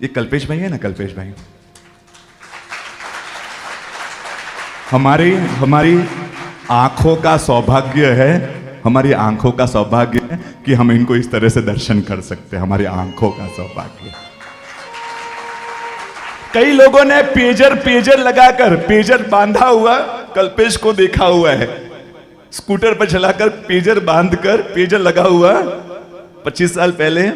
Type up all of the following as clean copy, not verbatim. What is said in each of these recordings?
ये कल्पेश भाई है ना, कल्पेश भाई हमारी हमारी आंखों का सौभाग्य है, हमारी आंखों का सौभाग्य है कि हम इनको इस तरह से दर्शन कर सकते हैं। हमारी आंखों का सौभाग्य। कई लोगों ने पेजर लगाकर, पेजर बांधा हुआ कल्पेश को देखा हुआ है, स्कूटर पर चलाकर पेजर बांधकर, पेजर लगा हुआ। 25 साल पहले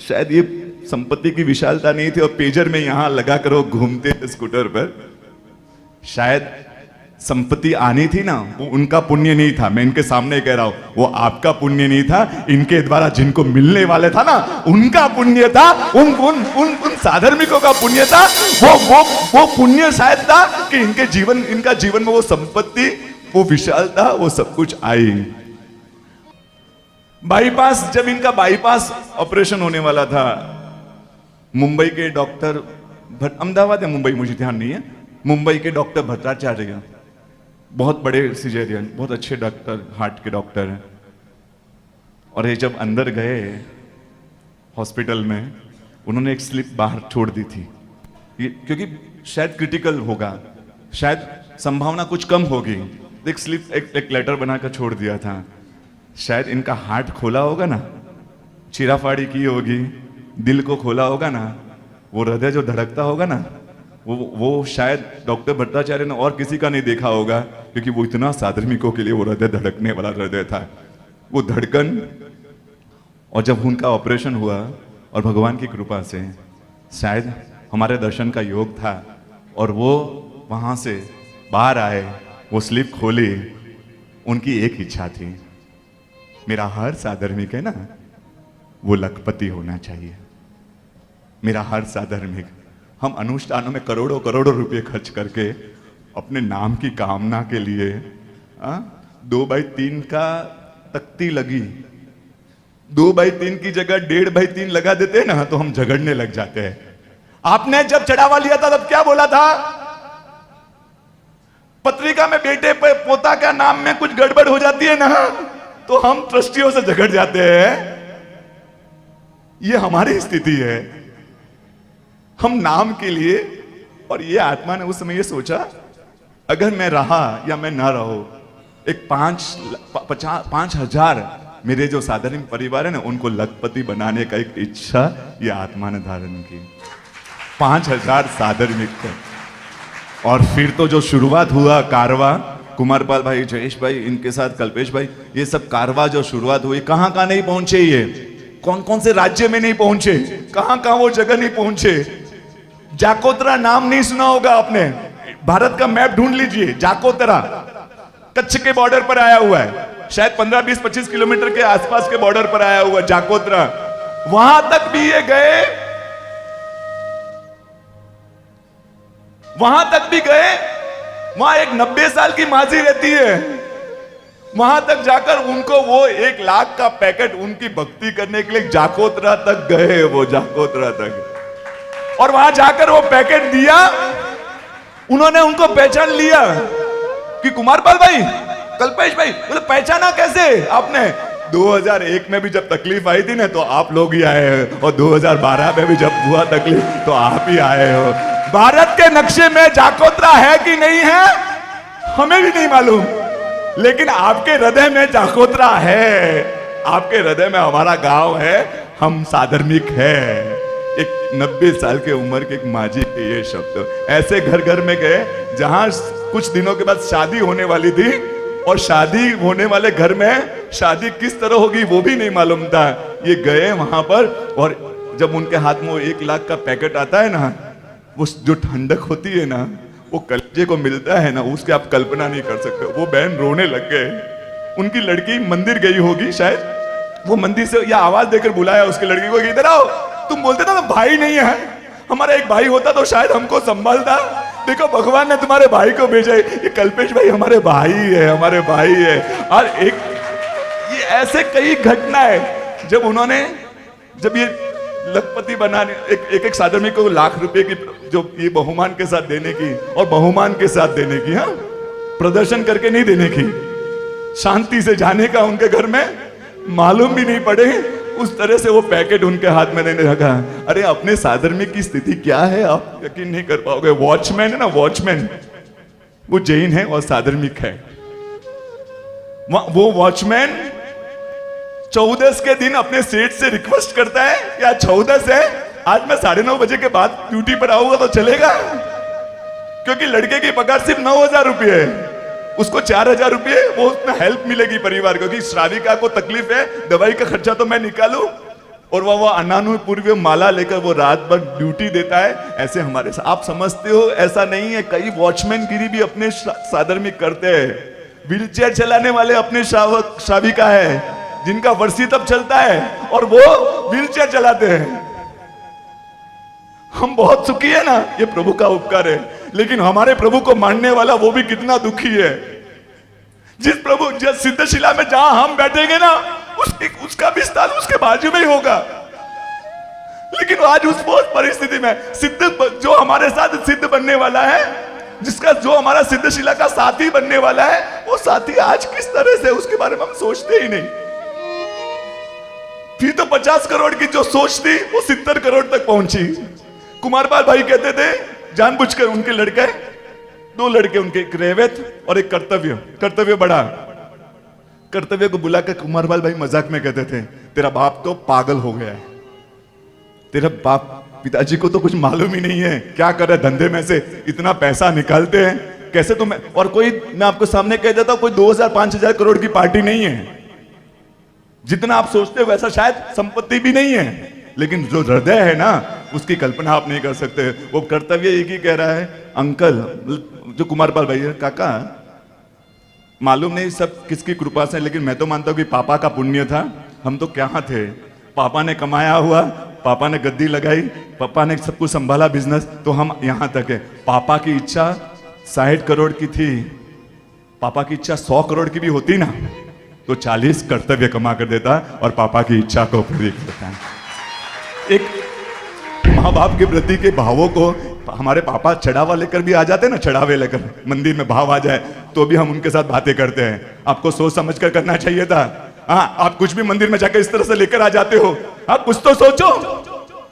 शायद ये संपत्ति की विशालता नहीं थी और पेजर में यहां लगाकर वो घूमते थे स्कूटर पर। शायद संपत्ति आनी थी ना, वो उनका पुण्य नहीं था। मैं इनके सामने कह रहा हूं, वो आपका पुण्य नहीं था, इनके द्वारा जिनको मिलने वाले था ना, उनका पुण्य था। उन साधर्मिकों का पुण्य था। वो पुण्य शायद था कि इनका जीवन में वो संपत्ति, वो विशालता, वो सब कुछ आई। बाईपास, जब इनका बाईपास ऑपरेशन होने वाला था, मुंबई के डॉक्टर, अहमदाबाद या मुंबई मुझे ध्यान नहीं है, मुंबई के डॉक्टर भट्टाचार्य, बहुत बड़े सिजेरियन, बहुत अच्छे डॉक्टर, हार्ट के डॉक्टर हैं। और ये जब अंदर गए हॉस्पिटल में, उन्होंने एक स्लिप बाहर छोड़ दी थी, क्योंकि शायद क्रिटिकल होगा, शायद संभावना कुछ कम होगी। एक स्लिप, एक लेटर बनाकर छोड़ दिया था। शायद इनका हार्ट खोला होगा ना, चीराफाड़ी की होगी, दिल को खोला होगा ना, वो हृदय जो धड़कता होगा ना, वो शायद डॉक्टर भट्टाचार्य ने और किसी का नहीं देखा होगा, क्योंकि वो इतना साधर्मिकों के लिए वो हृदय धड़कने वाला हृदय था, वो धड़कन। और जब उनका ऑपरेशन हुआ और भगवान की कृपा से शायद हमारे दर्शन का योग था और वो वहां से बाहर आए, वो स्लिप खोली, उनकी एक इच्छा थी, मेरा हर साधर्मिक है ना, वो लखपति होना चाहिए। मेरा हर साधर्मिक, हम अनुष्ठानों में करोड़ों करोड़ों रुपए खर्च करके अपने नाम की कामना के लिए 2x3 का तख्ती लगी, 2x3 की जगह 1.5x3 लगा देते हैं ना, तो हम झगड़ने लग जाते हैं। आपने जब चढ़ावा लिया था तब क्या बोला था? पत्रिका में बेटे पे पोता का नाम में कुछ गड़बड़ हो जाती है ना, तो हम ट्रस्टियों से झगड़ जाते हैं। ये हमारी स्थिति है। हम नाम के लिए, और ये आत्मा ने उस समय ये सोचा, अगर मैं रहा या मैं ना रहो, एक 5,000 मेरे जो साधारण परिवार है ना, उनको लखपति बनाने का एक इच्छा ये आत्मा ने धारण की। 5,000 साधर्मिक थे। और फिर तो जो शुरुआत हुआ कारवा, कुमारपाल भाई, जयेश भाई, इनके साथ कल्पेश भाई, ये सब कारवा जो शुरुआत हुई, कहां कहां नहीं पहुंचे, ये कौन कौन से राज्य में नहीं पहुंचे, कहां कहां वो जगह नहीं पहुंचे। जाकोत्रा नाम नहीं सुना होगा आपने, भारत का मैप ढूंढ लीजिए, जाकोत्रा कच्छ के बॉर्डर पर आया हुआ है, शायद 15, 20, 25 किलोमीटर के आसपास के बॉर्डर पर आया हुआ जाकोत्रा। वहां तक भी ये गए, वहां तक भी गए। वहां एक 90 साल की माजी रहती है, वहां तक जाकर उनको वो 1 लाख का पैकेट उनकी भक्ति करने के लिए जाकोत्रा तक गए, वो जाकोत्रा तक। और वहां जाकर वो पैकेट दिया, उन्होंने उनको पहचान लिया कि कुमारपाल भाई, कल्पेश भाई, बोले पहचाना कैसे आपने? 2001 में भी जब तकलीफ आई थी ना, तो आप लोग ही आए हो, और 2012 में भी जब हुआ तकलीफ, तो आप ही आए हो। भारत के नक्शे में जाकोत्रा है कि नहीं है हमें भी नहीं मालूम, लेकिन आपके हृदय में जाकोत्रा है, आपके हृदय में हमारा गांव है, हम साधर्मिक है। एक 90 साल के उम्र के एक माजी के ये शब्द ऐसे घर घर में गए, जहां कुछ दिनों के बाद शादी होने वाली थी, और शादी होने वाले घर में शादी किस तरह होगी वो भी नहीं मालूम था। ये गए वहां पर, और जब उनके हाथ में वो 1 लाख का पैकेट आता है ना, वो जो ठंडक होती है ना, वो कलेजे को मिलता है ना, उसके आप कल्पना नहीं कर सकते। वो बहन रोने लग गए। उनकी लड़की मंदिर गई होगी शायद, वो मंदिर से या आवाज देकर बुलाया उसकी लड़की को, इधर आओ। तुम बोलते ना भाई नहीं है, हमारा एक भाई होता तो शायद हमको संभालता। देखो भगवान ने तुम्हारे भाई को भेजा है, ये कल्पेश भाई हमारे भाई है, हमारे भाई है। और ये ऐसे कई घटनाएं, जब ये लखपति बनाने, एक साधर्मिक को लाख रुपए की जो ये बहुमान के साथ देने की, और बहुमान के साथ देने की, हाँ, प्रदर्शन करके नहीं देने की, शांति से जाने का उनके घर में, मालूम भी नहीं पड़े उस तरह से वो पैकेट उनके हाथ में देने लगा। अरे अपने साधर्मिक की स्थिति क्या है आप यकीन नहीं कर पाओगे। वॉचमैन है ना, वॉचमैन, वो जैन है और साधर्मिक है। वो वॉचमैन 14 के दिन अपने सेठ से रिक्वेस्ट करता है, या 14 है, आज मैं 9:30 बजे के बाद ड्यूटी पर आऊंगा तो चलेगा? क्योंकि लड़के की पगार सिर्फ 9,000 रुपये है, उसको 4,000 रुपये वो उसमें हेल्प मिलेगी परिवार को, क्योंकि श्राविका को तकलीफ है, दवाई का खर्चा तो मैं निकालूं। और वो अनानुपूर्व माला लेकर वो रात भर ड्यूटी देता है। ऐसे हमारे आप समझते हो ऐसा नहीं है। कई वॉचमैन गिरी भी अपने साधर्मिक करते हैं। व्हील चेयर चलाने वाले अपने श्राविका है, जिनका वर्षी तब चलता है और वो व्हील चेयर चलाते हैं। हम बहुत सुखी है ना, ये प्रभु का उपकार है। लेकिन हमारे प्रभु को मानने वाला वो भी कितना दुखी है। जिस सिद्धशिला में जहां हम बैठेंगे ना, उसका भी स्थान उसके बाजू में ही होगा। लेकिन आज उस परिस्थिति में सिद्ध जो हमारे साथ सिद्ध बनने वाला है, जो हमारा सिद्धशिला का साथी बनने वाला है, वो साथी आज किस तरह से, उसके बारे में हम सोचते ही नहीं। फिर तो 50 करोड़ की जो सोच थी वो 70 करोड़ तक पहुंची। कुमारपाल भाई कहते थे जानबूझकर, उनके लड़के 2 लड़के उनके, एक रेवत और एक कर्तव्य बड़ा। कर्तव्य को बुलाकर कुमारपाल भाई मजाक में कहते थे, तेरा बाप तो पागल हो गया है, तेरा बाप पिताजी को तो कुछ मालूम ही नहीं है क्या कर रहे धंधे में से इतना पैसा निकालते हैं कैसे। तुम्हें और कोई, मैं आपको सामने कह देता हूं, कोई 2,000-5,000 करोड़ की पार्टी नहीं है। जितना आप सोचते हो वैसा शायद संपत्ति भी नहीं है, लेकिन जो हृदय है ना, उसकी कल्पना आप नहीं कर सकते। वो कर्तव्य एक ही कह रहा है, अंकल, जो कुमारपाल भाई है, काका मालूम नहीं सब किसकी कृपा से, लेकिन मैं तो मानता हूं कि पापा का पुण्य था। हम तो क्या थे, पापा ने कमाया हुआ, पापा ने गद्दी लगाई, पापा ने सब कुछ संभाला बिजनेस, तो हम यहां तक है। पापा की इच्छा 60 करोड़ की थी, पापा की इच्छा 100 करोड़ की भी होती ना, तो 40 कर्तव्य कमा कर देता और पापा की इच्छा को पूरी करता। एक माँ बाप के प्रति के भावों को हमारे पापा चढ़ावा लेकर भी आ जाते हैं ना, चढ़ावे लेकर मंदिर में भाव आ जाए तो भी हम उनके साथ बातें करते हैं। आपको सोच समझ कर करना चाहिए था। हाँ, आप कुछ भी मंदिर में जाकर इस तरह से लेकर आ जाते हो, आप कुछ तो सोचो।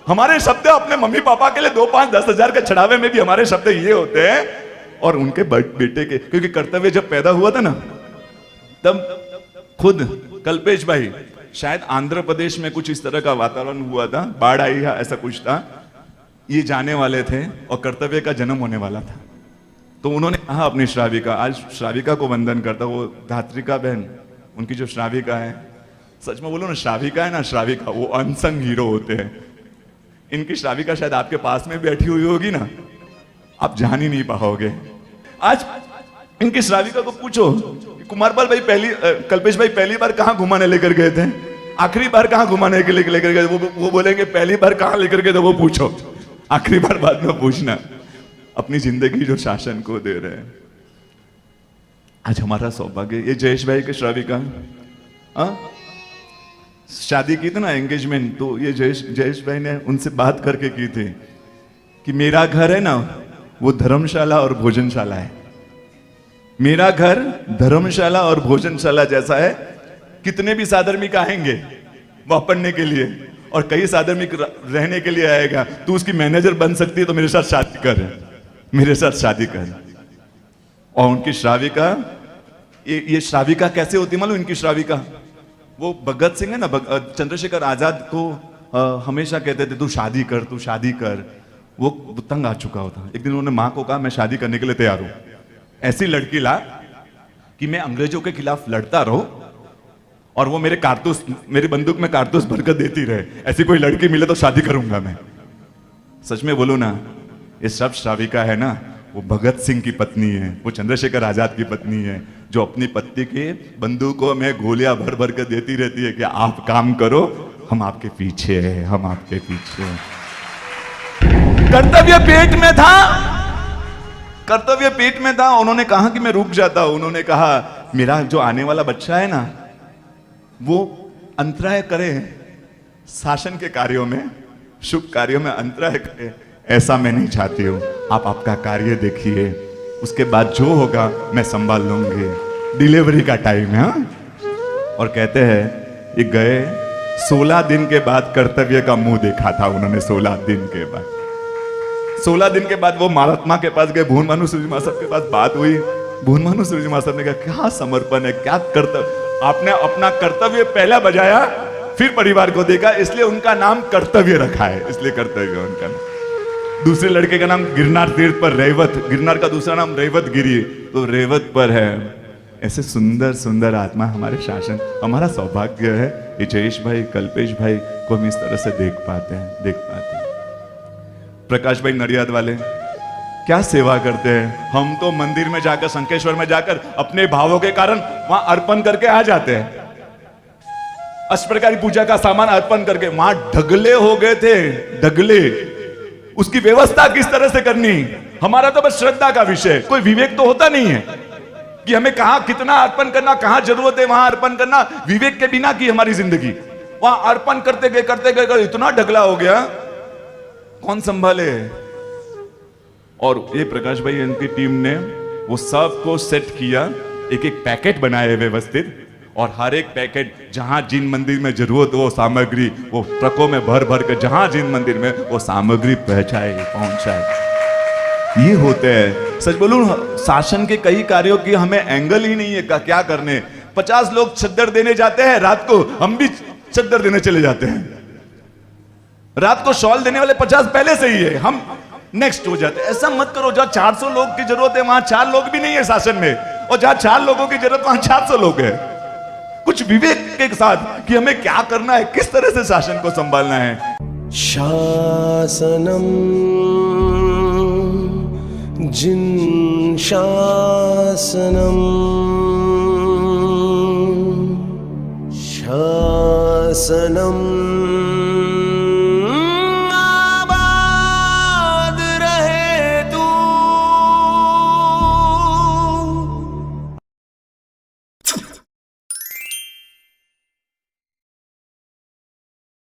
हमारे शब्द अपने मम्मी पापा के लिए 2, 5, 10 हजार के चढ़ावे में भी हमारे शब्द ये होते हैं। और उनके बेटे के, क्योंकि कर्तव्य जब पैदा हुआ था ना, तब खुद कल्पेश भाई, शायद आंध्र प्रदेश में कुछ इस तरह का वातावरण हुआ था, बाढ़ आई है ऐसा कुछ था, ये जाने वाले थे और कर्तव्य का जन्म होने वाला था। तो उन्होंने कहा अपनी श्राविका, आज श्राविका को वंदन करता, वो धात्रिका बहन उनकी जो श्राविका है, सच में बोलो ना, श्राविका है ना, श्राविका वो अनसंग हीरो होते हैं। इनकी श्राविका शायद आपके पास में बैठी हुई होगी ना, आप जान ही नहीं पाओगे। आज इनकी श्राविका को पूछो, कुमारपाल भाई कल्पेश भाई पहली बार कहां घुमाने लेकर गए थे, आखिरी बार कहां घुमाने के लिए लेकर गए, वो बोलेंगे पहली बार कहां लेकर गए थे वो पूछो, आखिरी बार बाद में पूछना। अपनी जिंदगी जो शासन को दे रहे हैं। आज हमारा सौभाग्य, ये जयेश भाई के श्राविका शादी की थी ना, एंगेजमेंट, तो ये जयेश भाई ने उनसे बात करके की थी कि मेरा घर है ना वो धर्मशाला और भोजनशाला है। मेरा घर धर्मशाला और भोजनशाला जैसा है। कितने भी साधर्मिक आएंगे वह पढ़ने के लिए, और कई साधर्मिक रहने के लिए आएगा, तू उसकी मैनेजर बन सकती है तो मेरे साथ शादी कर, मेरे साथ शादी कर। और उनकी श्राविका, ये श्राविका कैसे होती मालूम? इनकी श्राविका, वो भगत सिंह है ना, चंद्रशेखर आजाद को हमेशा कहते थे तू शादी कर, तू शादी कर। वो तंग आ चुका होता। एक दिन उन्होंने माँ को कहा मैं शादी करने के लिए तैयार हूं, ऐसी लड़की ला कि मैं अंग्रेजों के खिलाफ लड़ता रहूं और वो मेरे कारतूस, मेरी बंदूक में कारतूस भरकर देती रहे। ऐसी कोई लड़की मिले तो शादी करूंगा मैं। सच में बोलो ना, ये सब श्राविका है ना, वो भगत सिंह की पत्नी है, वो चंद्रशेखर आजाद की पत्नी है, जो अपनी पति के बंदूकों में गोलियां भर भर कर देती रहती है कि आप काम करो, हम आपके पीछे हैं, हम आपके पीछे हैं। कर्तव्य पेट में था, कर्तव्य पेट में था। उन्होंने कहा कि मैं रुक जाता हूं। उन्होंने कहा मेरा जो आने वाला बच्चा है ना, वो अंतराय करे शासन के कार्यों में, शुभ कार्यों में अंतराय करे, ऐसा मैं नहीं चाहती हूं। आप आपका कार्य देखिए, उसके बाद जो होगा मैं संभाल लूंगी। डिलीवरी का टाइम है। और कहते हैं ये गए 16 दिन के बाद कर्तव्य का मुंह देखा था उन्होंने। 16 दिन के बाद, 16 दिन के बाद वो महात्मा के पास गए, भून मानु सूर्य महासाब के पास बात हुई। भून मानु सूर्य महासाब ने कहा क्या समर्पण है, क्या कर्तव्य, आपने अपना कर्तव्य पहला बजाया फिर परिवार को देखा, इसलिए उनका नाम कर्तव्य रखा है, इसलिए कर्तव्य उनका नाम। दूसरे लड़के का नाम गिरनार तीर्थ पर रेवत, गिरनार का दूसरा नाम रेवत गिरी, तो रेवत पर है। ऐसे सुंदर सुंदर आत्मा हमारे शासन, हमारा सौभाग्य है ये जयेश भाई, कल्पेश भाई को हम इस तरह से देख पाते हैं। प्रकाश भाई नडियाद वाले क्या सेवा करते हैं। हम तो मंदिर में जाकर, शंखेश्वर में जाकर अपने भावों के कारण वहां अर्पण करके आ जाते हैं, अष्टप्रकारी पूजा का सामान अर्पण करके। वहां ढगले हो गए थे, ढगले, उसकी व्यवस्था किस तरह से करनी, हमारा तो बस श्रद्धा का विषय, कोई विवेक तो होता नहीं है कि हमें कहां कितना अर्पण करना, कहां जरूरत है वहां अर्पण करना। विवेक के बिना की हमारी जिंदगी, वहां अर्पण करते गए इतना ढगला हो गया, कौन संभाले। और ये प्रकाश भाई इनकी टीम ने वो सबको सेट किया, एक एक पैकेट बनाए व्यवस्थित, और हर एक पैकेट जहां जिन मंदिर में जरूरत हो वो सामग्री, वो ट्रकों में भर भर कर जहां जिन मंदिर में वो सामग्री पहुंचाए। ये होते हैं। सच बोलूं, शासन के कई कार्यों की हमें एंगल ही नहीं है क्या करने। 50 लोग चद्दर देने जाते हैं रात को, हम भी चद्दर देने चले जाते हैं। रात को शॉल देने वाले 50 पहले से ही है, हम नेक्स्ट हो जाते हैं। ऐसा मत करो, जहां 400 लोग की जरूरत है वहां 4 लोग भी नहीं है शासन में, और जहां 4 लोगों की जरूरत वहां 400 लोग है। कुछ विवेक के साथ कि हमें क्या करना है, किस तरह से शासन को संभालना है। शासनम जिन शासनम, शासनम